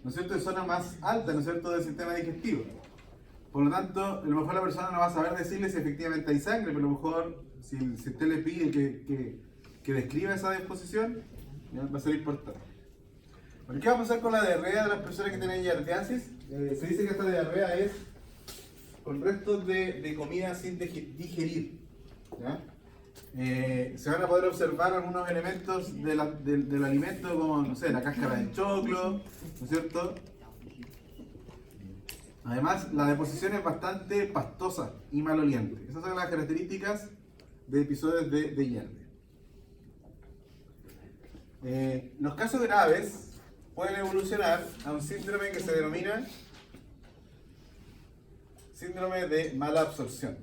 ¿No es cierto? En zona más alta, ¿no es cierto?, del sistema digestivo. Por lo tanto, a lo mejor la persona no va a saber decirle si efectivamente hay sangre, pero a lo mejor si usted le pide que describa esa disposición, ¿ya?, va a ser importante. Bueno, ¿qué va a pasar con la diarrea de las personas que tienen giardiasis? Se dice que esta diarrea es con restos de comida sin digerir, ¿ya? Se van a poder observar algunos elementos del alimento, como, no sé, la cáscara del choclo, ¿no es cierto? Además, la deposición es bastante pastosa y maloliente. Esas son las características de episodios de Giardia. Los casos graves pueden evolucionar a un síndrome que se denomina síndrome de mala absorción.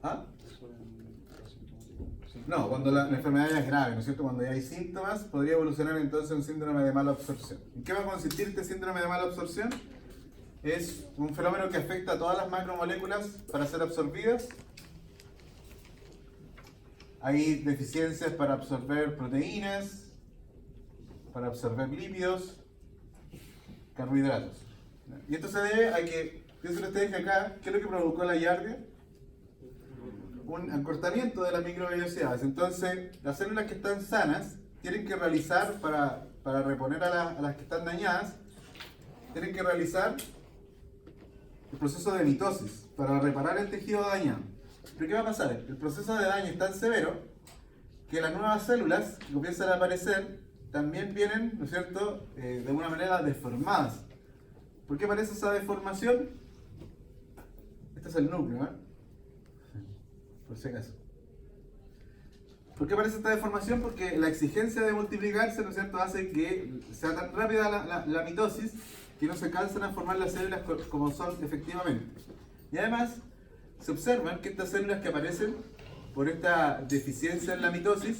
¿Ah? No, cuando la enfermedad ya es grave, ¿no es cierto? Cuando ya hay síntomas, podría evolucionar entonces un síndrome de mala absorción. ¿En qué va a consistir este síndrome de mala absorción? Es un fenómeno que afecta a todas las macromoléculas para ser absorbidas. Hay deficiencias para absorber proteínas, para absorber lípidos, carbohidratos. Y esto se debe a que, piensen ustedes que acá, ¿qué es lo que provocó la giardia? Un acortamiento de las microvellosidades. Entonces, las células que están sanas tienen que realizar, para reponer a las que están dañadas, tienen que realizar el proceso de mitosis para reparar el tejido dañado. Pero ¿qué va a pasar? El proceso de daño es tan severo que las nuevas células que comienzan a aparecer también vienen, ¿no es cierto?, de alguna manera deformadas. ¿Por qué aparece esa deformación? Este es el núcleo, ¿eh? Por si acaso. ¿Por qué aparece esta deformación? Porque la exigencia de multiplicarse, ¿no es cierto?, hace que sea tan rápida la mitosis que no se alcanzan a formar las células como son efectivamente. Y además, se observan que estas células que aparecen por esta deficiencia en la mitosis,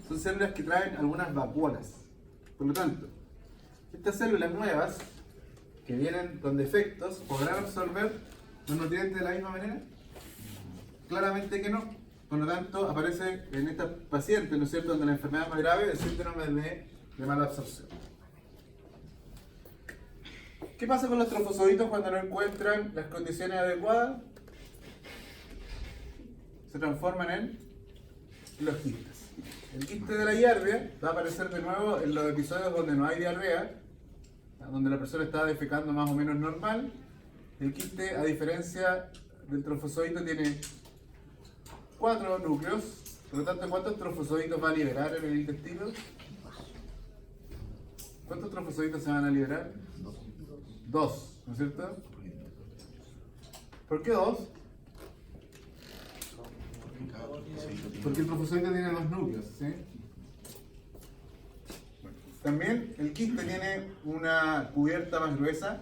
son células que traen algunas vacuolas. Por lo tanto, estas células nuevas, que vienen con defectos, ¿podrán absorber los nutrientes de la misma manera? Claramente que no. Por lo tanto, aparece en esta paciente, ¿no es cierto?, donde la enfermedad es más grave, el síndrome de mala absorción. ¿Qué pasa con los trofosoditos cuando no encuentran las condiciones adecuadas? Se transforman en los quistes. El quiste de la giardia va a aparecer de nuevo en los episodios donde no hay diarrea, donde la persona está defecando más o menos normal. El quiste, a diferencia del trofosodito, tiene 4 núcleos. Por lo tanto, ¿cuántos trofosoditos va a liberar en el intestino? ¿Cuántos trofosoditos se van a liberar? 2, ¿no es cierto? ¿Por qué 2? Porque el trofosodito tiene 2 núcleos, ¿sí? También el quiste tiene una cubierta más gruesa,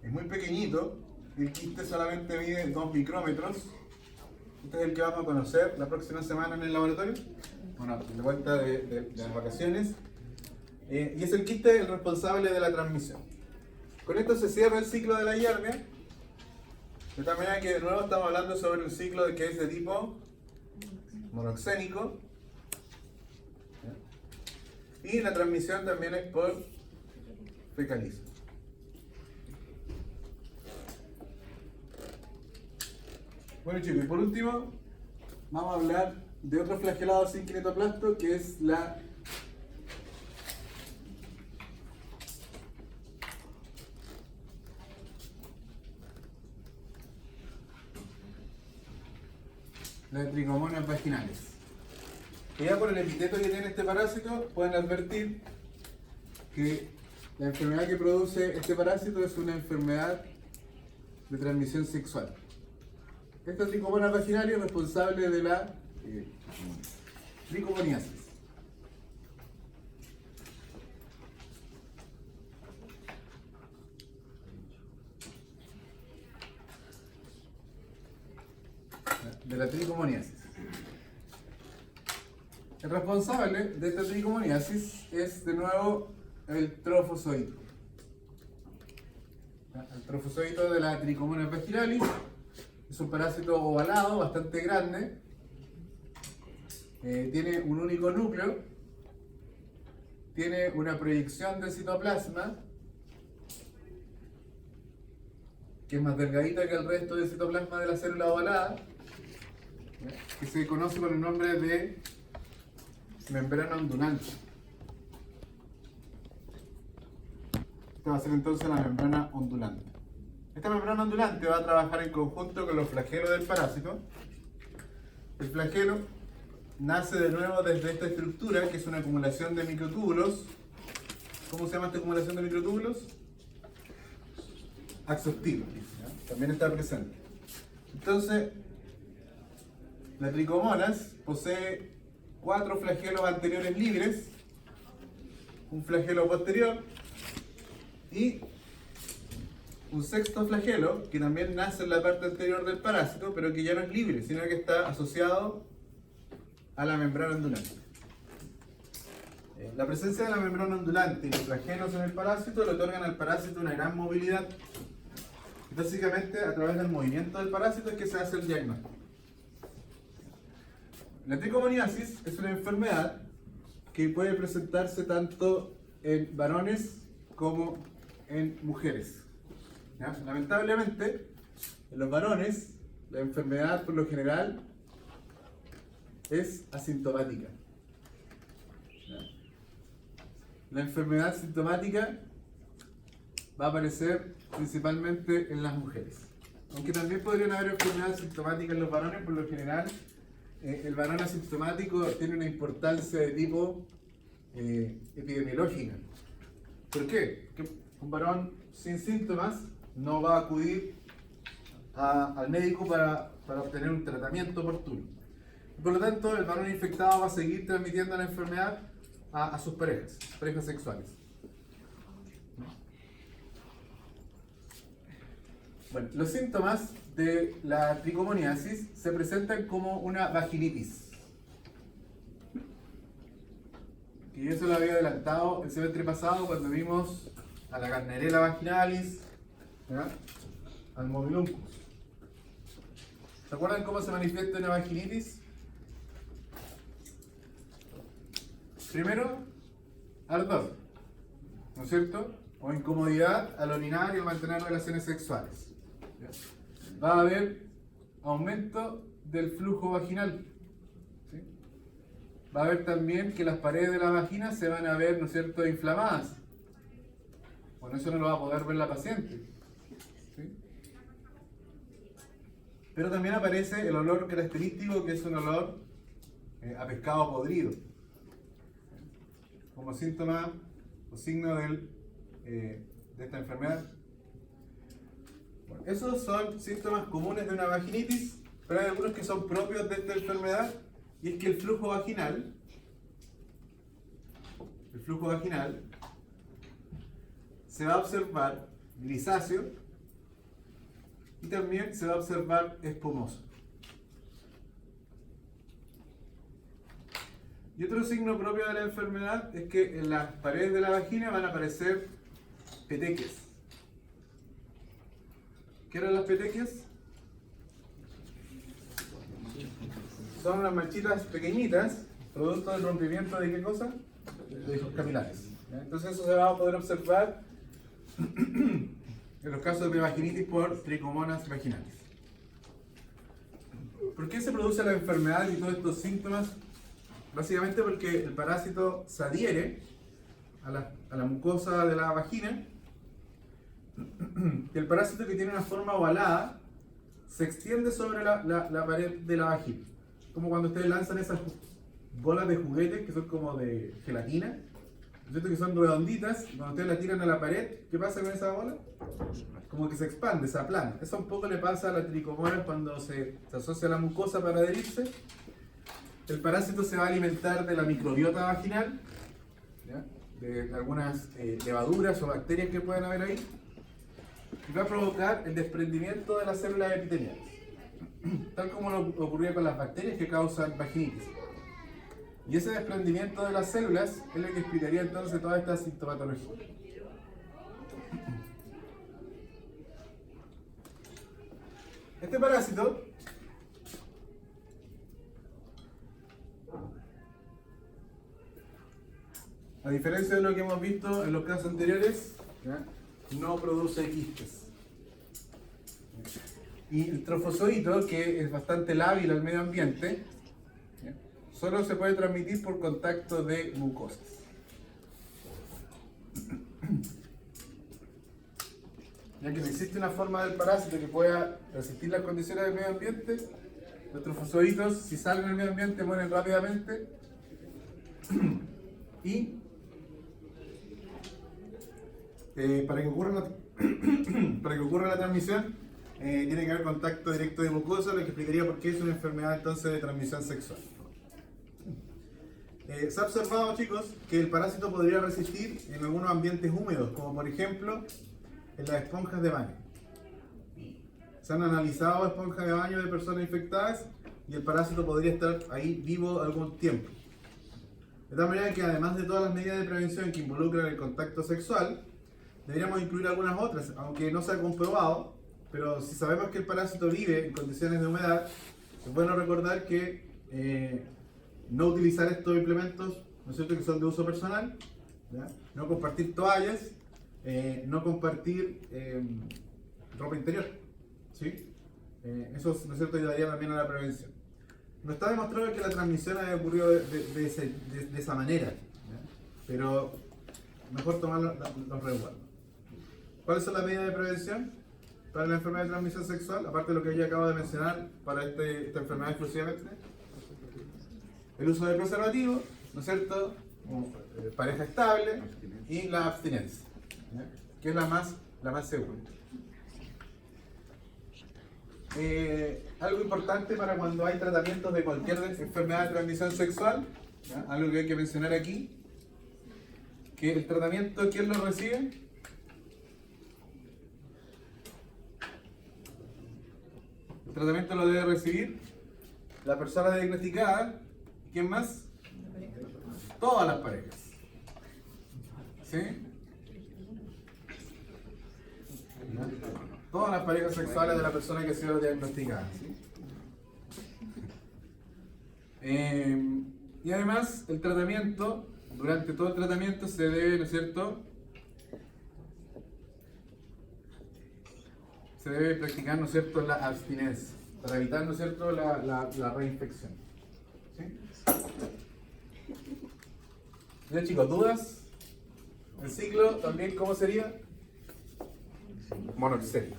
es muy pequeñito, el quiste solamente mide 2 micrómetros. Este es el que vamos a conocer la próxima semana en el laboratorio, bueno, de vuelta de las vacaciones, y es el quiste el responsable de la transmisión. Con esto se cierra el ciclo de la giardia, de tal manera que de nuevo estamos hablando sobre un ciclo que es de tipo monoxénico, y la transmisión también es por fecalismo. Bueno chicos, y por último vamos a hablar de otro flagelado sin kinetoplasto, que es la tricomonas vaginales. Y ya por el epiteto que tiene este parásito pueden advertir que la enfermedad que produce este parásito es una enfermedad de transmisión sexual. Esta tricomona vaginalis es responsable de la tricomoniasis. De la tricomoniasis. El responsable de esta tricomoniasis es de nuevo el trofosodito. El trofosodito de la tricomona vaginalis es un parásito ovalado, bastante grande. Tiene un único núcleo. Tiene una proyección del citoplasma que es más delgadita que el resto del citoplasma de la célula ovalada, que se conoce con el nombre de membrana ondulante. Esta va a ser entonces la membrana ondulante. Esta membrana ondulante va a trabajar en conjunto con los flagelos del parásito. El flagelo nace de nuevo desde esta estructura, que es una acumulación de microtúbulos. ¿Cómo se llama esta acumulación de microtúbulos? Axostilo. También está presente. Entonces, la tricomonas posee 4 flagelos anteriores libres, un flagelo posterior y un sexto flagelo que también nace en la parte anterior del parásito, pero que ya no es libre, sino que está asociado a la membrana ondulante. La presencia de la membrana ondulante y los flagelos en el parásito le otorgan al parásito una gran movilidad. Básicamente, a través del movimiento del parásito es que se hace el diagnóstico. La tricomoniasis es una enfermedad que puede presentarse tanto en varones como en mujeres. ¿Ya? Lamentablemente, en los varones, la enfermedad por lo general es asintomática. ¿Ya? La enfermedad sintomática va a aparecer principalmente en las mujeres. Aunque también podrían haber enfermedades sintomáticas en los varones, por lo general el varón asintomático tiene una importancia de tipo epidemiológica. ¿Por qué? Porque un varón sin síntomas no va a acudir al médico para obtener un tratamiento oportuno. Por lo tanto, el varón infectado va a seguir transmitiendo la enfermedad a sus parejas sexuales. Bueno, los síntomas de la tricomoniasis se presentan como una vaginitis. Y eso lo había adelantado el semestre pasado cuando vimos a la Gardnerella vaginalis, ¿ya? Al mobiluncus. ¿Se acuerdan cómo se manifiesta una vaginitis? Primero, ardor, ¿no es cierto? O incomodidad al orinar y al mantener relaciones sexuales. ¿Ya? Va a haber aumento del flujo vaginal. ¿Sí? Va a haber también que las paredes de la vagina se van a ver, ¿no es cierto?, inflamadas. Bueno, eso no lo va a poder ver la paciente. ¿Sí? Pero también aparece el olor característico, que es un olor a pescado podrido, como síntoma o signo de esta enfermedad. Bueno, esos son síntomas comunes de una vaginitis, pero hay algunos que son propios de esta enfermedad, y es que el flujo vaginal se va a observar grisáceo y también se va a observar espumoso. Y otro signo propio de la enfermedad es que en las paredes de la vagina van a aparecer petequias. ¿Qué eran las petequias? Son unas manchitas pequeñitas, producto del rompimiento de ¿qué cosa? De hijos capilares. ¿Ya? Entonces eso se va a poder observar en los casos de vaginitis por tricomonas vaginales. ¿Por qué se produce la enfermedad y todos estos síntomas? Básicamente porque el parásito se adhiere a la mucosa de la vagina, y el parásito, que tiene una forma ovalada, se extiende sobre la pared de la vagina. Como cuando ustedes lanzan esas bolas de juguetes que son como de gelatina, ¿cierto? Que son redonditas. Cuando ustedes la tiran a la pared, ¿qué pasa con esa bola? Como que se expande, se aplana. Eso un poco le pasa a la tricomonas cuando se asocia a la mucosa para adherirse. El parásito se va a alimentar de la microbiota vaginal, ¿ya? De algunas levaduras o bacterias que puedan haber ahí, y va a provocar el desprendimiento de las células epiteliales, tal como lo ocurría con las bacterias que causan vaginitis. Y ese desprendimiento de las células es lo que explicaría entonces toda esta sintomatología. Este parásito a diferencia de lo que hemos visto en los casos anteriores, ¿ya?, no produce quistes. Y el trofozoito, que es bastante lábil al medio ambiente, ¿ya?, solo se puede transmitir por contacto de mucosas. Ya que no existe una forma del parásito que pueda resistir las condiciones del medio ambiente, los trofozoitos, si salen del medio ambiente, mueren rápidamente. Y para que ocurra la transmisión, tiene que haber contacto directo de mucosa, lo que explicaría por qué es una enfermedad entonces de transmisión sexual. Se ha observado, chicos, que el parásito podría resistir en algunos ambientes húmedos, como por ejemplo en las esponjas de baño. Se han analizado esponjas de baño de personas infectadas y el parásito podría estar ahí vivo algún tiempo. De tal manera que, además de todas las medidas de prevención que involucran el contacto sexual, deberíamos incluir algunas otras, aunque no se ha comprobado, pero si sabemos que el parásito vive en condiciones de humedad, es bueno recordar que no utilizar estos implementos, ¿no es cierto?, que son de uso personal, ¿ya?, no compartir toallas, no compartir ropa interior, ¿sí? Eso, ¿no es cierto?, ayudaría también a la prevención. No está demostrado que la transmisión haya ocurrido de esa manera, ¿ya?, pero mejor tomar los resguardos. ¿Cuáles son las medidas de prevención para la enfermedad de transmisión sexual? Aparte de lo que ya acabo de mencionar para esta enfermedad exclusivamente. El uso de preservativo, ¿no es cierto?, pareja estable, y la abstinencia, ¿ya?, que es la más segura. Algo importante para cuando hay tratamientos de cualquier enfermedad de transmisión sexual, ¿ya?, algo que hay que mencionar aquí, que el tratamiento, ¿quién lo recibe? El tratamiento lo debe recibir la persona diagnosticada. ¿Quién más? Todas las parejas. ¿Sí? Todas las parejas sexuales de la persona que ha sido diagnosticada. ¿Sí? Y además, el tratamiento, durante todo el tratamiento se debe, ¿no es cierto?, se debe practicar, ¿no es cierto?, la abstinencia, para evitar, ¿no es cierto?, la reinfección. ¿Sí? Ya chicos, ¿dudas? El ciclo también, ¿cómo sería? Monoxemia.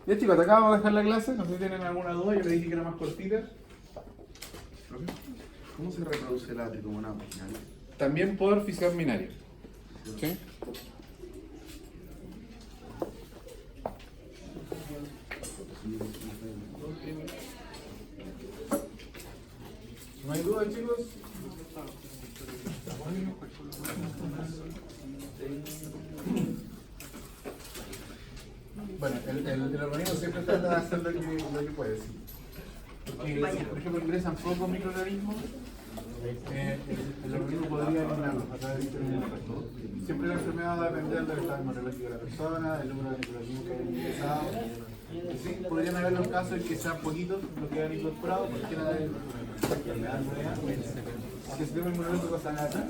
Ya chicos, acá vamos a dejar la clase, no sé si tienen alguna duda, yo les dije que era más cortita. ¿Cómo se reproduce la tricomonada vaginal? También por fisión binaria. ¿Sí? ¿No hay duda, chicos? Bueno, el organismo siempre trata de hacer lo que puede, sí. Porque, por ejemplo, ingresan pocos microorganismos, el organismo podría eliminarlos a través de intervención. Siempre la enfermedad va a depender del estado inmunológico de la persona, del número de microorganismos que hayan ingresado. Y sí, podrían haber los casos en que sean poquitos los que han incorporado, porque era de enfermedad nueva. Si el sistema inmunológico está acá,